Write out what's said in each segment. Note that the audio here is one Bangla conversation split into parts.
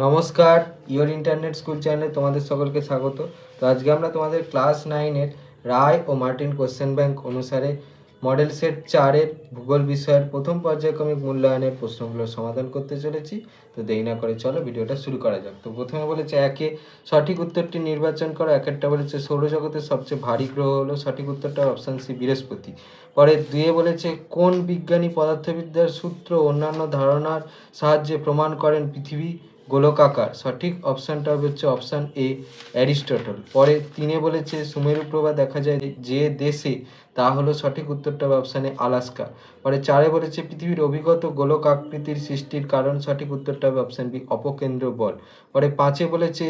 নমস্কার, ইওর ইন্টারনেট স্কুল চ্যানেলে তোমাদের সকলকে স্বাগত। তো আজকে আমরা তোমাদের ক্লাস 9-এর রায় ও মার্টিন কোশ্চেন ব্যাংক অনুসারে মডেল সেট 4-এর ভূগোল বিষয়ের প্রথম পর্যায়ক্রমিক মূল্যায়নের প্রশ্নগুলোর সমাধান করতে চলেছি। তো দেরি না করে চলো ভিডিওটা শুরু করা যাক। তো প্রথমে বলেছে একে সঠিক উত্তরটি নির্বাচন করো। একেরটা বলেছে সৌরজগতের সবচেয়ে ভারী গ্রহ হলো, সঠিক উত্তরটা অপশান সি বৃহস্পতি। পরে দুয়ে বলেছে কোন বিজ্ঞানী পদার্থবিদ্যার সূত্র অন্যান্য ধারণার সাহায্যে প্রমাণ করেন পৃথিবী গোলকাকার, সঠিক অপশানটা হচ্ছে অপশান এ অ্যারিস্টটল। পরে তিনে বলেছে সুমেরু প্রভা দেখা যায় যে দেশে, তা হলো সঠিক উত্তরটা অপশানে আলাস্কা। পরে চারে বলেছে পৃথিবীর অভিগত গোলক আকৃতির সৃষ্টির কারণ, সঠিক উত্তরটা হবে অপশান বি অপকেন্দ্র বল। পরে পাঁচে বলেছে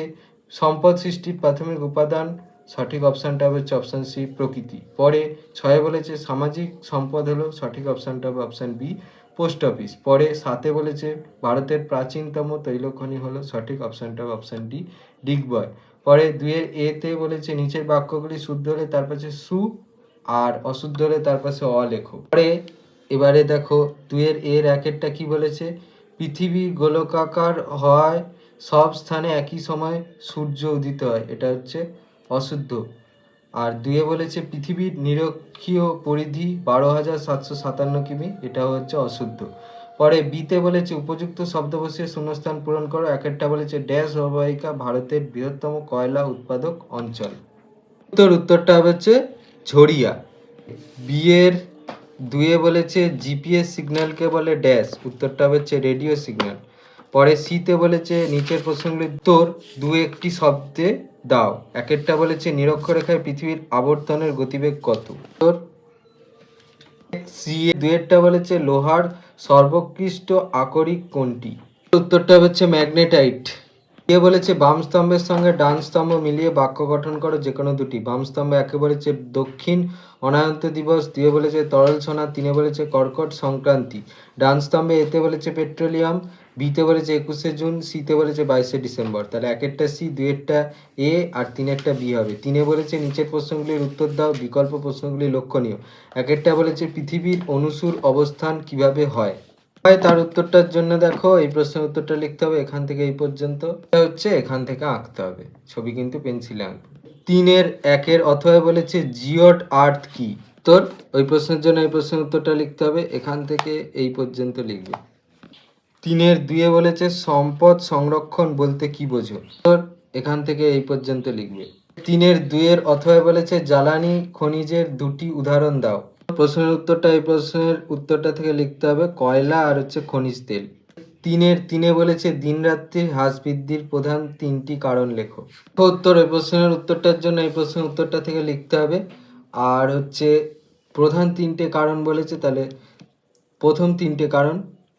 সম্পদ সৃষ্টির প্রাথমিক উপাদান, সঠিক অপশানটা হচ্ছে অপশান সি প্রকৃতি। পরে ছয়ে বলেছে সামাজিক সম্পদ হলো, সঠিক অপশানটা হবে অপশান বি পোস্ট অফিস। পরে সাতে বলেছে ভারতের প্রাচীনতম তৈলখনি হলো, সঠিক অপশানটা অপশান ডি ডিগবয়। পরে দুয়ের এতে বলেছে নিচের বাক্যগুলি শুদ্ধ হলে তার পাশে সু আর অশুদ্ধ হলে তার পাশে অ লেখো। পরে এবারে দেখো দুয়ের এর একেরটা কি বলেছে, পৃথিবী গোলকাকার হয় সব স্থানে একই সময় সূর্য উদিত হয়, এটা হচ্ছে অশুদ্ধ। আর দুয়ে বলেছে পৃথিবীর নিরক্ষীয় পরিধি 12,757 কিমি, এটাও হচ্ছে অশুদ্ধ। পরে বিতে বলেছে উপযুক্ত শব্দ বসিয়ে শূন্যস্থান পূরণ করো। একেরটা বলেছে ড্যাশ অববাহিকা ভারতের বৃহত্তম কয়লা উৎপাদক অঞ্চল, উত্তরটা হচ্ছে ঝরিয়া। বিয়ের দুয়ে বলেছে জিপিএস সিগন্যালকে বলে ড্যাশ, উত্তরটা হচ্ছে রেডিও সিগন্যাল। পরে সিতে বলেছে নিচের প্রশ্নগুলির উত্তর দু একটি শব্দে দাও। একেরটা বলেছে নিরক্ষরেখায় পৃথিবীর আবর্তনের গতিবেগ কত, উত্তর সি। দুয়েরটা বলেছে লোহার সর্বোৎকৃষ্ট আকরিক কোনটি, উত্তরটা হচ্ছে ম্যাগনেটাইট। এ বলেছে বাম স্তম্ভের সঙ্গে ডান স্তম্ভ মিলিয়ে বাক্য গঠন করো যে কোনো দুটি। বাম স্তম্ভ একে বলেছে দক্ষিণ অনায়ন্ত দিবস, দুয়ে বলেছে তরল সোনা, তিনে বলেছে কর্কট সংক্রান্তি। ডান স্তম্ভে এতে বলেছে পেট্রোলিয়াম, বিতে বলেছে 21শে জুন, সিতে বলেছে 22শে ডিসেম্বর। তাহলে একেরটা সি, দুয়েরটা এ আর তিনেরটা বি হবে। তিনে বলেছে নিচের প্রশ্নগুলির উত্তর দাও, বিকল্প প্রশ্নগুলি লক্ষণীয়। একেরটা বলেছে পৃথিবীর অনুসুর অবস্থান কিভাবে হয়, তার উত্তরটার জন্য দেখো এই প্রশ্নের উত্তরটা লিখতে হবে এখান থেকে এই পর্যন্ত, হচ্ছে এখান থেকে আঁকতে হবে, ছবি কিন্তু পেন্সিলে আঁকবে। তিনের একের অথবা বলেছে জিওড আর্থ কি, তোর ওই প্রশ্নের জন্য এই প্রশ্নের উত্তরটা লিখতে হবে এখান থেকে এই পর্যন্ত লিখবে। তিনের দুয়ে বলেছে সম্পদ সংরক্ষণ বলতে কি বোঝো, তোর এখান থেকে এই পর্যন্ত লিখবে। তিনের দুয়ের অথবা বলেছে জ্বালানি খনিজের দুটি উদাহরণ দাও, প্রশ্নের উত্তরটা এই প্রশ্নের উত্তরটা থেকে লিখতে হবে কয়লা আর হচ্ছে খনিজ তেল। তিনে বলেছে দিন রাত্রির হ্রাস বৃদ্ধির প্রধান তিনটি কারণ লেখো। উত্তর এই প্রশ্নের উত্তরটার জন্য এই প্রশ্নের উত্তরটা থেকে লিখতে হবে। আর হচ্ছে প্রধান তিনটে কারণ বলেছে, তাহলে প্রথম তিনটে কারণ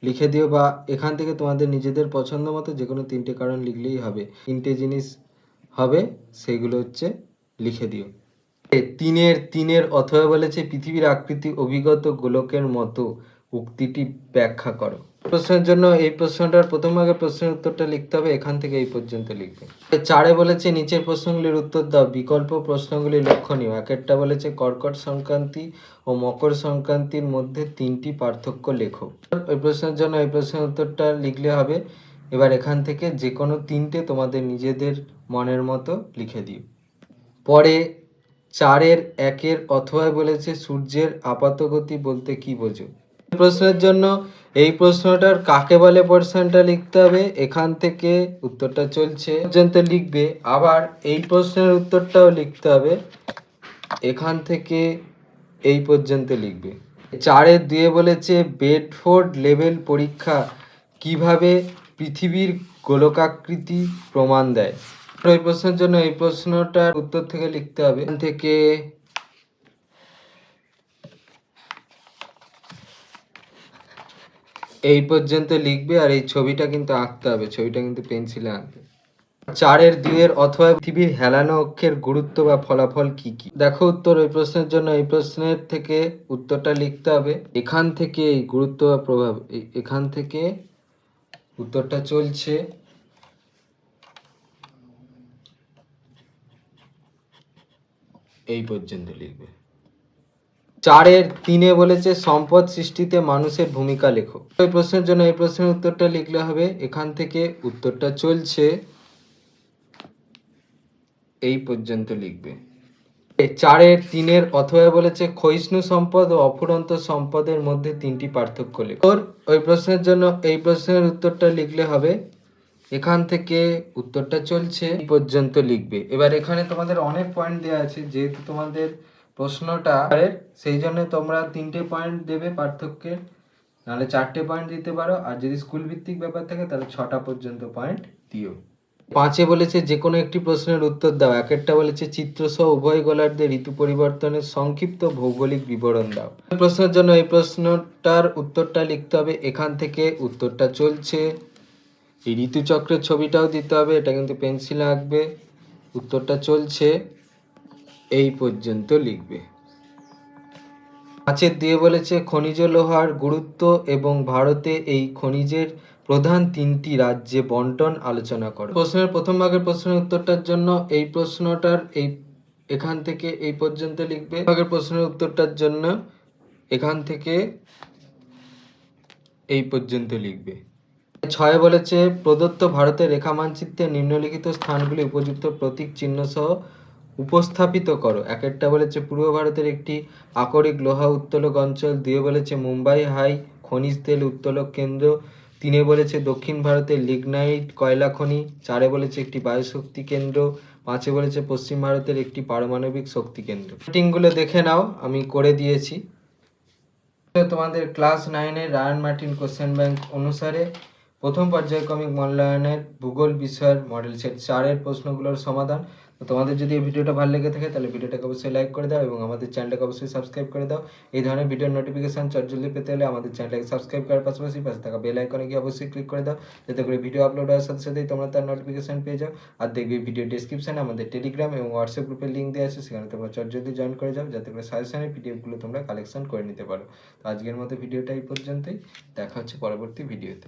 লিখে দিও, বা এখান থেকে তোমাদের নিজেদের পছন্দ মতো যে কোনো তিনটে কারণ লিখলেই হবে। তিনটে জিনিস হবে সেগুলো হচ্ছে লিখে দিও। তিনের অথবা বলেছে পৃথিবীর আকৃতি অভিগত গোলকের মতো, উক্তিটি ব্যাখ্যা করো। প্রশ্নের জন্য এই প্রশ্নটার প্রথম ভাগে প্রশ্নের উত্তরটা লিখতে হবে এখান থেকে এই পর্যন্ত লিখবে। চারে বলেছে নিচের প্রশ্নগুলির উত্তর দাও, বিকল্প প্রশ্নগুলি লক্ষণীয়। একেরটা বলেছে কর্কট সংক্রান্তি ও মকর সংক্রান্তির মধ্যে তিনটি পার্থক্য লেখো। ওই প্রশ্নের জন্য এই প্রশ্নের উত্তরটা লিখলে হবে। এবার এখান থেকে যে কোনো তিনটে তোমাদের নিজেদের মনের মতো লিখে দিও। পরে চারের একের অথবা বলেছে সূর্যের আপাতগতি বলতে কি বোঝো। প্রশ্নের জন্য এই প্রশ্নটার কাকে বলে পোরশনটা লিখতে হবে, এখান থেকে উত্তরটা চলছে পর্যন্ত লিখবে। আবার এই প্রশ্নের উত্তরটাও লিখতে হবে এখান থেকে এই পর্যন্ত লিখবে। চারের দুয়ে বলেছে বেডফোর্ড লেভেল পরীক্ষা কিভাবে পৃথিবীর গোলকাকৃতি প্রমাণ দেয়। এই প্রশ্নের জন্য এই প্রশ্নটার উত্তর থেকে লিখতে হবে এখান থেকে এই পর্যন্ত লিখবে। আর এই ছবিটা কিন্তু আঁকতে হবে, ছবিটা কিন্তু পেন্সিলে আঁকবে। চারের দুয়ের অথবা পৃথিবীর হেলানো অক্ষের গুরুত্ব বা ফলাফল কি কি, দেখো উত্তর ওই প্রশ্নের জন্য এই প্রশ্নের থেকে উত্তরটা লিখতে হবে এখান থেকে এই গুরুত্ব বা প্রভাব, এখান থেকে উত্তরটা চলছে এই পর্যন্ত লিখবে। 4-3 বলেছে সম্পদ সৃষ্টিতে মানুষের ভূমিকা লেখো। এই প্রশ্নের জন্য এই প্রশ্নের উত্তরটা লিখলে হবে, এখান থেকে উত্তরটা চলছে এই পর্যন্ত লিখবে। 4-3 অথবা বলেছে ক্ষয়িষ্ণু সম্পদ ও অফুরন্ত সম্পদের মধ্যে 3টি পার্থক্য লেখো। ওই প্রশ্নের জন্য এই প্রশ্নের উত্তরটা লিখলে হবে, এখান থেকে উত্তরটা চলছে এই পর্যন্ত লিখবে। এবার এখানে তোমাদের অনেক পয়েন্ট দেওয়া আছে, যেহেতু তোমাদের প্রশ্নটা সেই জন্য তোমরা 3টে পয়েন্ট দেবে পার্থক্যের, নাহলে 4টে পয়েন্ট দিতে পারো, আর যদি স্কুল ভিত্তিক ব্যাপার থাকে তাহলে 6টা পর্যন্ত পয়েন্ট দিও। 5 বলেছে যে কোনো একটি প্রশ্নের উত্তর দাও। 1 বলেছে চিত্রসহ উভয় গোলার্ধে ঋতু পরিবর্তনের সংক্ষিপ্ত ভৌগোলিক বিবরণ দাও। প্রশ্নের জন্য এই প্রশ্নটার উত্তরটা লিখতে হবে, এখান থেকে উত্তরটা চলছে। এই ঋতুচক্রের ছবিটাও দিতে হবে, এটা কিন্তু পেন্সিলে আঁকবে। উত্তরটা চলছে এই পর্যন্ত লিখবে। 5 বলেছে খনিজ লোহার গুরুত্ব এবং ভারতে এই খনিজের প্রধান 3টি রাজ্যে বন্টন আলোচনা করো। প্রশ্নের প্রথম ভাগের প্রশ্নের উত্তরটার জন্য এই প্রশ্নটার এখান থেকে এই পর্যন্ত লিখবে। ভাগের প্রশ্নের উত্তরটার জন্য এখান থেকে এই পর্যন্ত লিখবে। 6 বলেছে প্রদত্ত ভারতের রেখা মানচিত্রে নিম্নলিখিত স্থানগুলি উপযুক্ত প্রতীক চিহ্ন সহ উপস্থাপিত করো। 1 বলেছে পূর্ব ভারতের একটি আকরিক লোহা উত্তোলক অঞ্চল। 2 বলেছে মুম্বাই হাই খনিজ তেল উত্তোলক কেন্দ্র। 3 বলেছে দক্ষিণ ভারতের লিগনাইট কয়লা খনি। 4 বলেছে একটি বায়ুশক্তি কেন্দ্র। 5 বলেছে পশ্চিম ভারতের একটি পারমাণবিক শক্তি কেন্দ্র। রেটিংগুলো দেখে নাও, আমি করে দিয়েছি। তোমাদের ক্লাস 9-এর রায়ান মার্টিন কোশ্চেন ব্যাংক অনুসারে প্রথম পর্যায়ক্রমিক মূল্যায়নের ভূগোল বিষয়ের মডেল সেট 4-এর প্রশ্নগুলোর সমাধান। তো তোমাদের যদি এই ভিডিওটা ভালো লেগে থাকে তাহলে ভিডিওটাকে অবশ্যই লাইক করে দাও এবং আমাদের চ্যানেলটাকে অবশ্যই সাবস্ক্রাইব করে দাও। এই ধরনের ভিডিওর নোটিফিকেশন জলদি পেতে হলে আমাদের চ্যানেলটাকে সাবস্ক্রাইব করার পাশাপাশি পাশে থাকা বেল আইকনে গিয়ে অবশ্যই ক্লিক করে দাও, যাতে করে ভিডিও আপলোড হওয়ার সাথে সাথেই তোমরা তার নোটিফিকেশন পেয়ে যাও। আর দেখবে ভিডিও ডেসক্রিপশনে আমাদের টেলিগ্রাম এবং হোয়াটসঅ্যাপ গ্রুপের লিঙ্ক দেওয়া আছে, সেখানে তোমরা জলদি জয়েন করে যাও, যাতে করে সাজেশনের পিডিএফগুলো তোমরা কালেকশন করে নিতে পারো। তো আজকের মতো ভিডিওটা এই পর্যন্তই, দেখা হচ্ছে পরবর্তী ভিডিওতে।